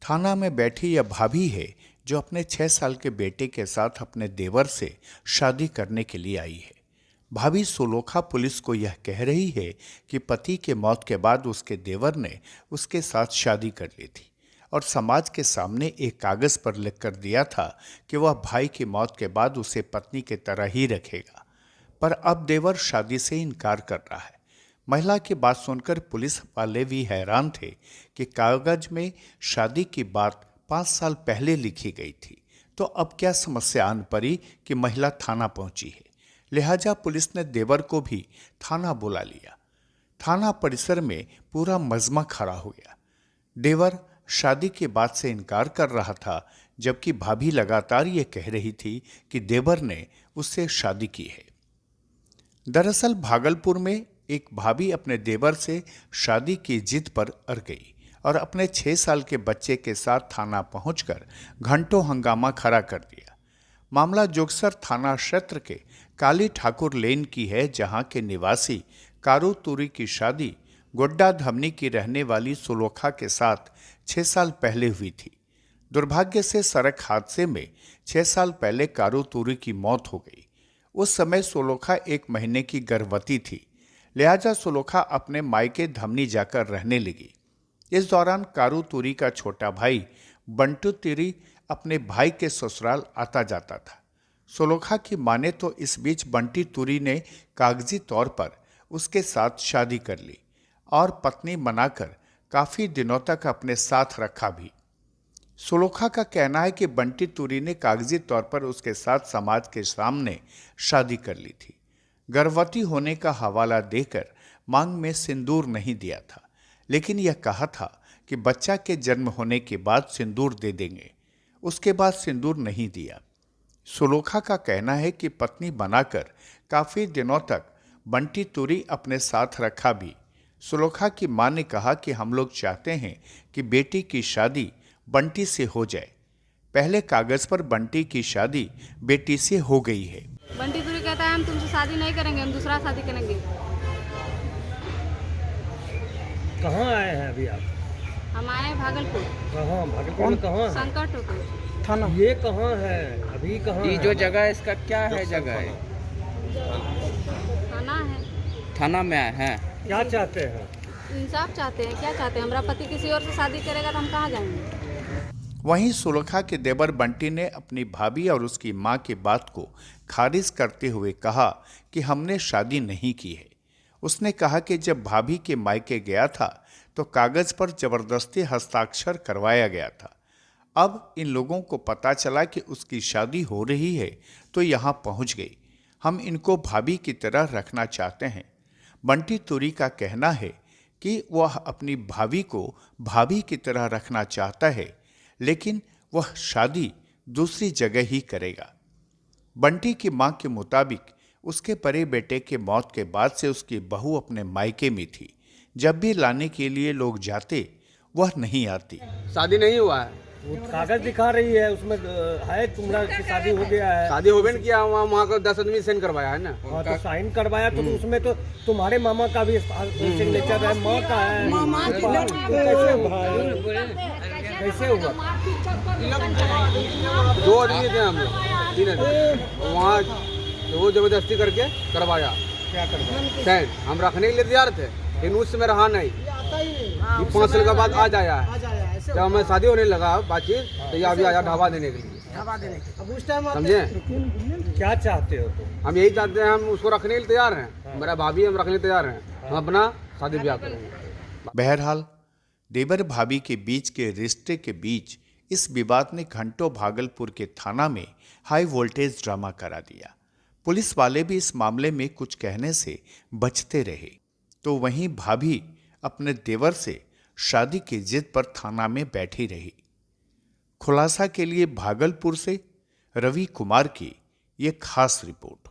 थाना में बैठी यह भाभी है जो अपने 6 साल के बेटे के साथ अपने देवर से शादी करने के लिए आई है। भाभी सोलोखा पुलिस को यह कह रही है कि पति के मौत के बाद उसके देवर ने उसके साथ शादी कर ली थी और समाज के सामने एक कागज पर लिख कर दिया था कि वह भाई की मौत के बाद उसे पत्नी की तरह ही रखेगा। पर अब देवर शादी से इनकार कर रहा है। महिला की बात सुनकर पुलिस वाले भी हैरान थे कि कागज में शादी की बात 5 साल पहले लिखी गई थी, तो अब क्या समस्या आन पड़ी कि महिला थाना पहुंची है। लिहाजा पुलिस ने देवर को भी थाना बुला लिया। थाना परिसर में पूरा मजमा खड़ा हो गया। देवर शादी की बात से इनकार कर रहा था, जबकि भाभी लगातार ये कह रही थी कि देवर ने उससे शादी की है। दरअसल भागलपुर में एक भाभी अपने देवर से शादी की जिद पर अड़ गई और अपने 6 साल के बच्चे के साथ थाना पहुंचकर घंटों हंगामा खड़ा कर दिया। मामला जोगसर थाना क्षेत्र के काली ठाकुर लेन की है, जहां के निवासी कारू तुरी की शादी गोड्डा धमनी की रहने वाली सोलोखा के साथ 6 साल पहले हुई थी। दुर्भाग्य से सड़क हादसे में 6 साल पहले कारू तुरी की मौत हो गई। उस समय सोलोखा 1 महीने की गर्भवती थी, लिहाजा सोलोखा अपने मायके धमनी जाकर रहने लगी। इस दौरान कारू तुरी का छोटा भाई बंटू तुरी अपने भाई के ससुराल आता जाता था। सोलोखा की माने तो इस बीच बंटी तुरी ने कागजी तौर पर उसके साथ शादी कर ली और पत्नी बनाकर काफी दिनों तक अपने साथ रखा भी। सोलोखा का कहना है कि बंटी तुरी ने कागजी तौर पर उसके साथ समाज के सामने शादी कर ली थी। गर्भवती होने का हवाला देकर मांग में सिंदूर नहीं दिया था, लेकिन यह कहा था कि बच्चा के जन्म होने के बाद सिंदूर दे देंगे। उसके बाद सिंदूर नहीं दिया। सोलोखा का कहना है कि पत्नी बनाकर काफी दिनों तक बंटी तुरी अपने साथ रखा भी। सोलोखा की मां ने कहा कि हम लोग चाहते हैं कि बेटी की शादी बंटी से हो जाए। पहले कागज पर बंटी की शादी बेटी से हो गई है। बंटी तुरी कहता है हम तुमसे शादी नहीं करेंगे, हम दूसरा शादी करेंगे। कहाँ आए हैं अभी आप? हम आए हैं भागलपुर। कहाँ? भागलपुर में कहाँ? संकट होकर थाना। ये कहाँ है? अभी कहाँ? ये जो जगह है इसका क्या है? जगह है थाना है। थाना में है। क्या चाहते हैं? इंसाफ चाहते हैं। क्या चाहते हैं? हमारा पति किसी और से शादी करेगा तो हम कहाँ जाएंगे? वहीं सोलोखा के देवर बंटी ने अपनी भाभी और उसकी मां की बात को खारिज करते हुए कहा कि हमने शादी नहीं की है। उसने कहा कि जब भाभी के मायके गया था तो कागज पर जबरदस्ती हस्ताक्षर करवाया गया था। अब इन लोगों को पता चला कि उसकी शादी हो रही है तो यहाँ पहुँच गई। हम इनको भाभी की तरह रखना चाहते हैं। बंटी तुरी का कहना है कि वह अपनी भाभी को भाभी की तरह रखना चाहता है, लेकिन वह शादी दूसरी जगह ही करेगा। बंटी की मां के मुताबिक उसके बड़े बेटे के मौत के बाद से उसकी बहू अपने मायके में थी। जब भी लाने के लिए लोग जाते वह नहीं आती। शादी नहीं हुआ है। वो कागज दिखा रही है, उसमें है तुम्हारा की शादी हो गया है। शादी हो गया किया, वहाँ का 10 आदमी साइन करवाया है ना। हाँ तो साइन करवाया तो उसमें तो तुम्हारे मामा का भी सिग्नेचर है, माँ का है। कैसे हुआ? 2 आदमी थे हम लोग, 3 आदमी। वहाँ वो जबरदस्ती करके करवाया। क्या करवाया? साइन हम रखने के लिए तैयार थे, लेकिन उस समय रहा नहीं। 5 साल के बाद आज आया है। जब हमें शादी होने लगा बातचीत, तो ये अभी आया ढाबा देने के लिए। समझे? क्या चाहते हो तुम? हम यही चाहते हैं, हम उसको रखने के लिए तैयार हैं। मेरा भाभी हम रखने तैयार हैं। हम अपना शादी ब्याह करेंगे। बहरहाल देवर भाभी के बीच के रिश्ते के बीच इस विवाद ने घंटों भागलपुर के थाना में हाई वोल्टेज ड्रामा करा दिया। पुलिस वाले भी इस मामले में कुछ कहने से बचते रहे, तो वहीं भाभी अपने देवर से शादी की जिद पर थाना में बैठी रही। खुलासा के लिए भागलपुर से रवि कुमार की ये खास रिपोर्ट।